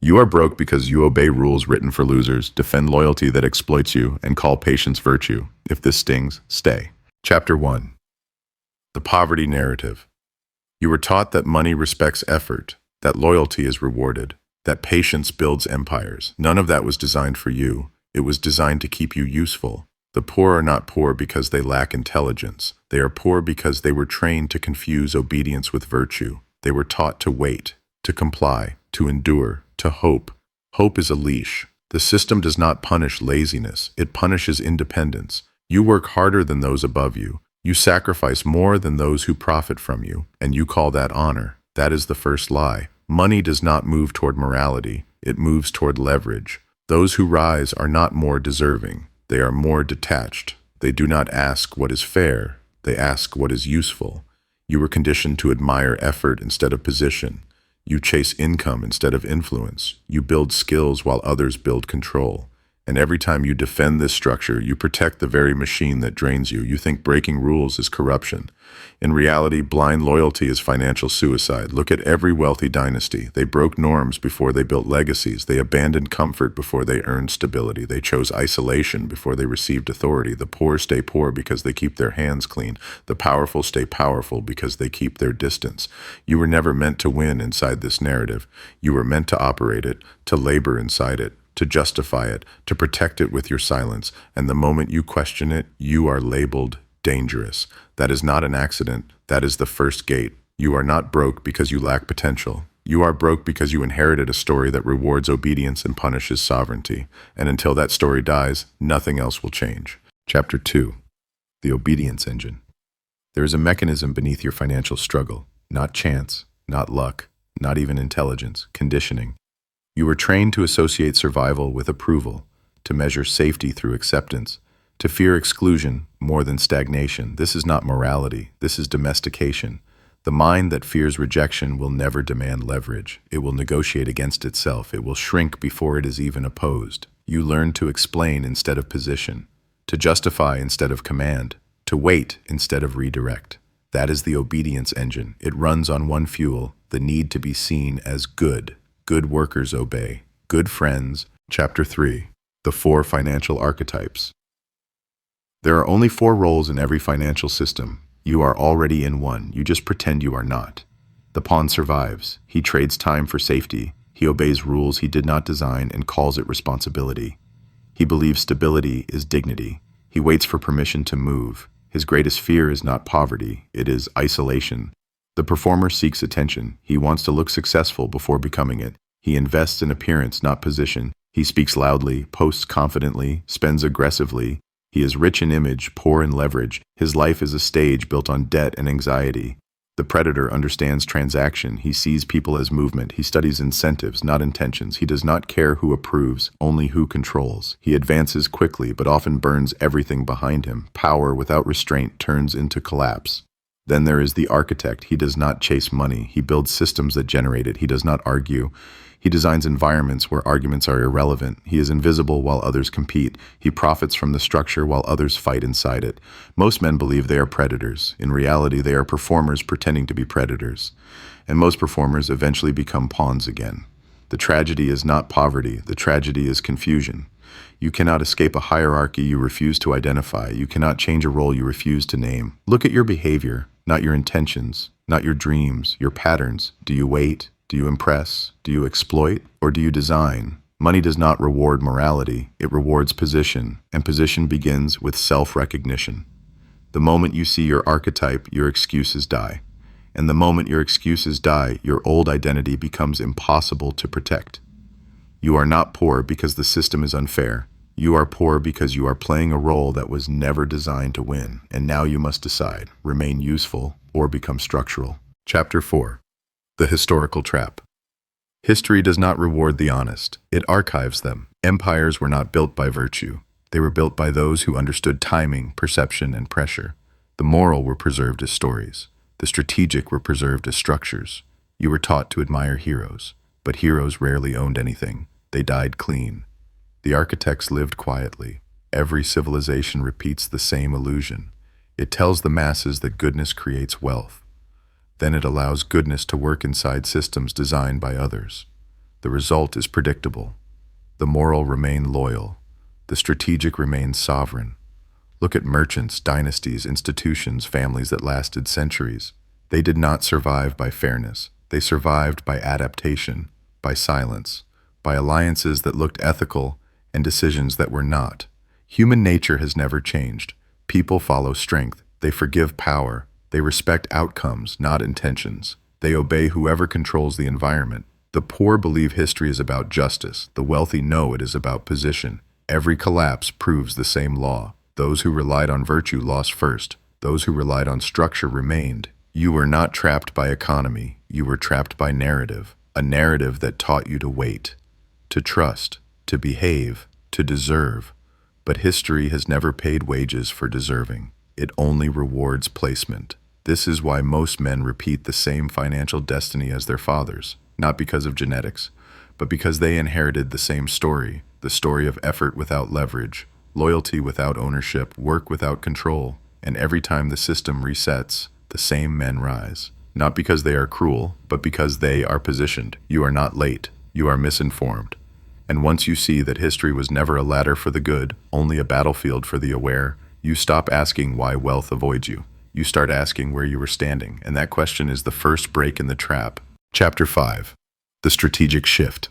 You are broke because you obey rules written for losers, defend loyalty that exploits you, and call patience virtue. If this stings, stay. Chapter 1. The Poverty Narrative. You were taught that money respects effort, that loyalty is rewarded, that patience builds empires. None of that was designed for you. It was designed to keep you useful. The poor are not poor because they lack intelligence. They are poor because they were trained to confuse obedience with virtue. They were taught to wait, to comply, to endure, to hope. Hope is a leash. The system does not punish laziness. It punishes independence. You work harder than those above you. You sacrifice more than those who profit from you, and you call that honor. That is the first lie. Money does not move toward morality. It moves toward leverage. Those who rise are not more deserving. They are more detached. They do not ask what is fair. They ask what is useful. You were conditioned to admire effort instead of position. You chase income instead of influence. You build skills while others build control. And every time you defend this structure, you protect the very machine that drains you. You think breaking rules is corruption. In reality, blind loyalty is financial suicide. Look at every wealthy dynasty. They broke norms before they built legacies. They abandoned comfort before they earned stability. They chose isolation before they received authority. The poor stay poor because they keep their hands clean. The powerful stay powerful because they keep their distance. You were never meant to win inside this narrative. You were meant to operate it, to labor inside it, to justify it, to protect it with your silence. And the moment you question it, you are labeled dangerous. That is not an accident. That is the first gate. You are not broke because you lack potential. You are broke because you inherited a story that rewards obedience and punishes sovereignty. And until that story dies, nothing else will change. Chapter 2. The Obedience Engine. There is a mechanism beneath your financial struggle. Not chance, not luck, not even intelligence, conditioning. You were trained to associate survival with approval, to measure safety through acceptance, to fear exclusion more than stagnation. This is not morality. This is domestication. The mind that fears rejection will never demand leverage. It will negotiate against itself. It will shrink before it is even opposed. You learn to explain instead of position, to justify instead of command, to wait instead of redirect. That is the obedience engine. It runs on one fuel, the need to be seen as good. Good workers obey. Good friends. Chapter 3. The 4 Financial Archetypes. There are only 4 roles in every financial system. You are already in one. You just pretend you are not. The pawn survives. He trades time for safety. He obeys rules he did not design and calls it responsibility. He believes stability is dignity. He waits for permission to move. His greatest fear is not poverty. It is isolation. The performer seeks attention. He wants to look successful before becoming it. He invests in appearance, not position. He speaks loudly, posts confidently, spends aggressively. He is rich in image, poor in leverage. His life is a stage built on debt and anxiety. The predator understands transaction. He sees people as movement. He studies incentives, not intentions. He does not care who approves, only who controls. He advances quickly, but often burns everything behind him. Power without restraint turns into collapse. Then there is the architect. He does not chase money. He builds systems that generate it. He does not argue. He designs environments where arguments are irrelevant. He is invisible while others compete. He profits from the structure while others fight inside it. Most men believe they are predators. In reality, they are performers pretending to be predators. And most performers eventually become pawns again. The tragedy is not poverty. The tragedy is confusion. You cannot escape a hierarchy you refuse to identify. You cannot change a role you refuse to name. Look at your behavior, not your intentions, not your dreams, your patterns. Do you wait? Do you impress? Do you exploit? Or do you design? Money does not reward morality. It rewards position, and position begins with self-recognition. The moment you see your archetype, your excuses die. And the moment your excuses die, your old identity becomes impossible to protect. You are not poor because the system is unfair. You are poor because you are playing a role that was never designed to win, and now you must decide, remain useful or become structural. Chapter 4. The Historical Trap. History does not reward the honest. It archives them. Empires were not built by virtue. They were built by those who understood timing, perception, and pressure. The moral were preserved as stories. The strategic were preserved as structures. You were taught to admire heroes, but heroes rarely owned anything. They died clean. The architects lived quietly. Every civilization repeats the same illusion. It tells the masses that goodness creates wealth. Then it allows goodness to work inside systems designed by others. The result is predictable. The moral remain loyal. The strategic remains sovereign. Look at merchants, dynasties, institutions, families that lasted centuries. They did not survive by fairness. They survived by adaptation, by silence, by alliances that looked ethical and decisions that were not. Human nature has never changed. People follow strength. They forgive power. They respect outcomes, not intentions. They obey whoever controls the environment. The poor believe history is about justice. The wealthy know it is about position. Every collapse proves the same law. Those who relied on virtue lost first. Those who relied on structure remained. You were not trapped by economy. You were trapped by narrative. A narrative that taught you to wait, to trust, to behave, to deserve. But history has never paid wages for deserving. It only rewards placement. This is why most men repeat the same financial destiny as their fathers, not because of genetics, but because they inherited the same story, the story of effort without leverage, loyalty without ownership, work without control. And every time the system resets, the same men rise. Not because they are cruel, but because they are positioned. You are not late. You are misinformed. And once you see that history was never a ladder for the good, only a battlefield for the aware, you stop asking why wealth avoids you. You start asking where you were standing, and that question is the first break in the trap. Chapter 5. The Strategic Shift.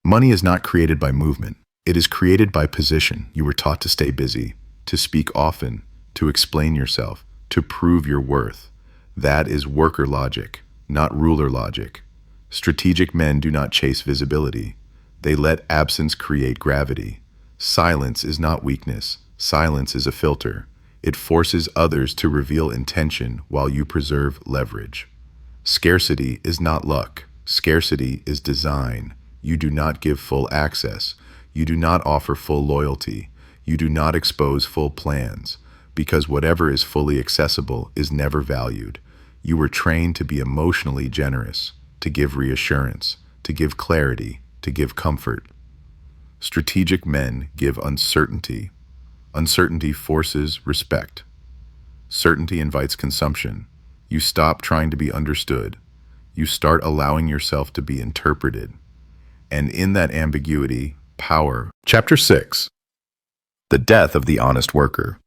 Money is not created by movement. It is created by position. You were taught to stay busy, to speak often, to explain yourself, to prove your worth. That is worker logic, not ruler logic. Strategic men do not chase visibility. They let absence create gravity. Silence is not weakness. Silence is a filter. It forces others to reveal intention while you preserve leverage. Scarcity is not luck. Scarcity is design. You do not give full access. You do not offer full loyalty. You do not expose full plans, because whatever is fully accessible is never valued. You were trained to be emotionally generous, to give reassurance, to give clarity, to give comfort. Strategic men give uncertainty. Uncertainty forces respect. Certainty invites consumption. You stop trying to be understood. You start allowing yourself to be interpreted. And in that ambiguity, power. Chapter 6. The Death of the Honest Worker.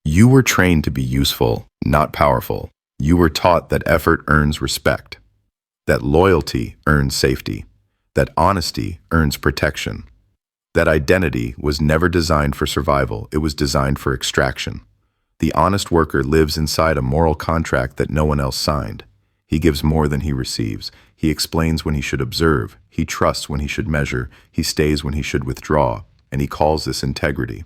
You were trained to be useful, not powerful. You were taught that effort earns respect, that loyalty earns safety, that honesty earns protection. That identity was never designed for survival, it was designed for extraction. The honest worker lives inside a moral contract that no one else signed. He gives more than he receives. He explains when he should observe. He trusts when he should measure. He stays when he should withdraw. And he calls this integrity.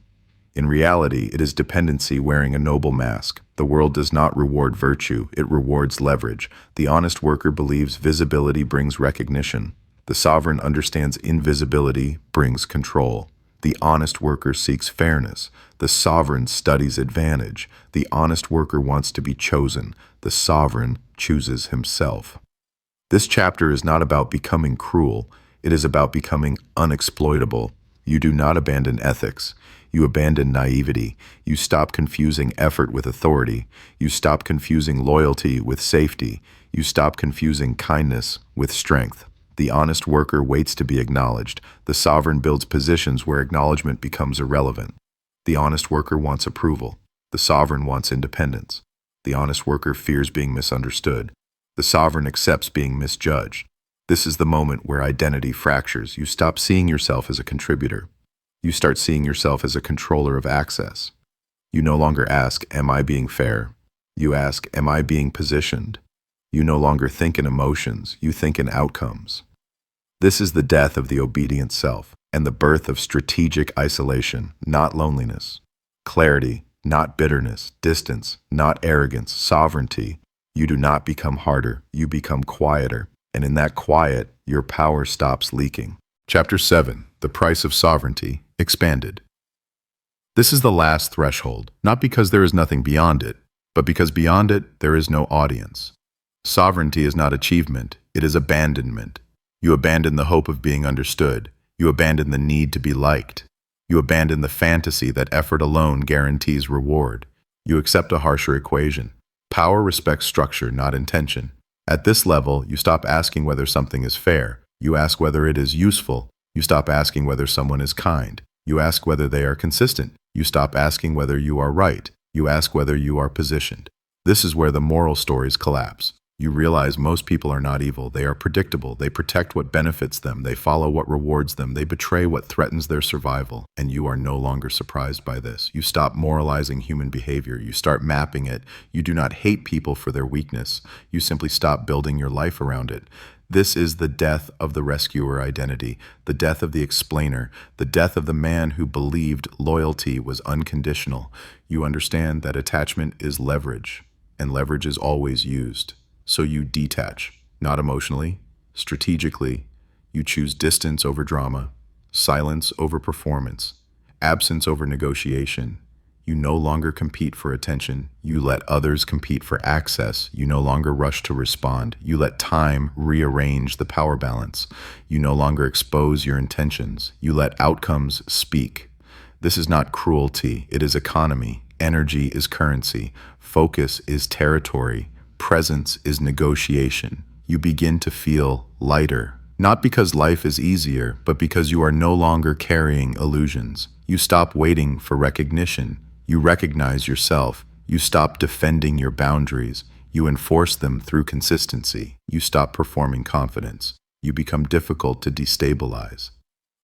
In reality, it is dependency wearing a noble mask. The world does not reward virtue, it rewards leverage. The honest worker believes visibility brings recognition. The sovereign understands invisibility brings control. The honest worker seeks fairness. The sovereign studies advantage. The honest worker wants to be chosen. The sovereign chooses himself. This chapter is not about becoming cruel. It is about becoming unexploitable. You do not abandon ethics. You abandon naivety. You stop confusing effort with authority. You stop confusing loyalty with safety. You stop confusing kindness with strength. The honest worker waits to be acknowledged. The sovereign builds positions where acknowledgement becomes irrelevant. The honest worker wants approval. The sovereign wants independence. The honest worker fears being misunderstood. The sovereign accepts being misjudged. This is the moment where identity fractures. You stop seeing yourself as a contributor. You start seeing yourself as a controller of access. You no longer ask, am I being fair? You ask, am I being positioned? You no longer think in emotions, you think in outcomes. This is the death of the obedient self and the birth of strategic isolation, not loneliness. Clarity, not bitterness. Distance, not arrogance. Sovereignty. You do not become harder, you become quieter. And in that quiet, your power stops leaking. Chapter 7. The Price of Sovereignty, expanded. This is the last threshold, not because there is nothing beyond it, but because beyond it there is no audience. Sovereignty is not achievement, it is abandonment. You abandon the hope of being understood. You abandon the need to be liked. You abandon the fantasy that effort alone guarantees reward. You accept a harsher equation. Power respects structure, not intention. At this level, you stop asking whether something is fair. You ask whether it is useful. You stop asking whether someone is kind. You ask whether they are consistent. You stop asking whether you are right. You ask whether you are positioned. This is where the moral stories collapse. You realize most people are not evil. They are predictable. They protect what benefits them. They follow what rewards them. They betray what threatens their survival. And you are no longer surprised by this. You stop moralizing human behavior. You start mapping it. You do not hate people for their weakness. You simply stop building your life around it. This is the death of the rescuer identity, the death of the explainer, the death of the man who believed loyalty was unconditional. You understand that attachment is leverage, and leverage is always used. So you detach, not emotionally, strategically. You choose distance over drama, silence over performance, absence over negotiation. You no longer compete for attention. You let others compete for access. You no longer rush to respond. You let time rearrange the power balance. You no longer expose your intentions. You let outcomes speak. This is not cruelty. It is economy. Energy is currency. Focus is territory. Presence is negotiation. You begin to feel lighter, not because life is easier, but because you are no longer carrying illusions. You stop waiting for recognition. You recognize yourself. You stop defending your boundaries. You enforce them through consistency. You stop performing confidence. You become difficult to destabilize.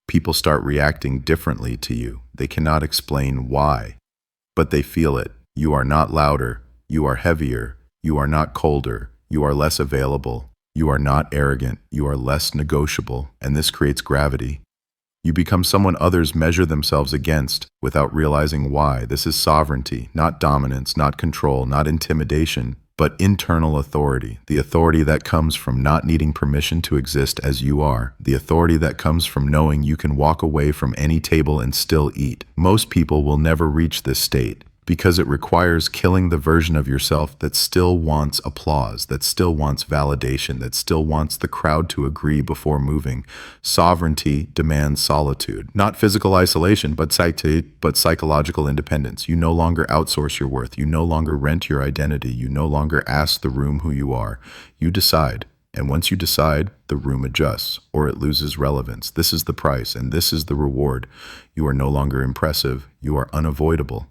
People start reacting differently to you. They cannot explain why, but they feel it. You are not louder. You are heavier. You are not colder. You are less available. You are not arrogant. You are less negotiable, and this creates gravity. You become someone others measure themselves against without realizing why. This is sovereignty, not dominance, not control, not intimidation, but internal authority. The authority that comes from not needing permission to exist as you are. The authority that comes from knowing you can walk away from any table and still eat. Most people will never reach this state, because it requires killing the version of yourself that still wants applause, that still wants validation, that still wants the crowd to agree before moving. Sovereignty demands solitude, not physical isolation, but psychological independence. You no longer outsource your worth. You no longer rent your identity. You no longer ask the room who you are. You decide. And once you decide, the room adjusts, or it loses relevance. This is the price, and this is the reward. You are no longer impressive. You are unavoidable.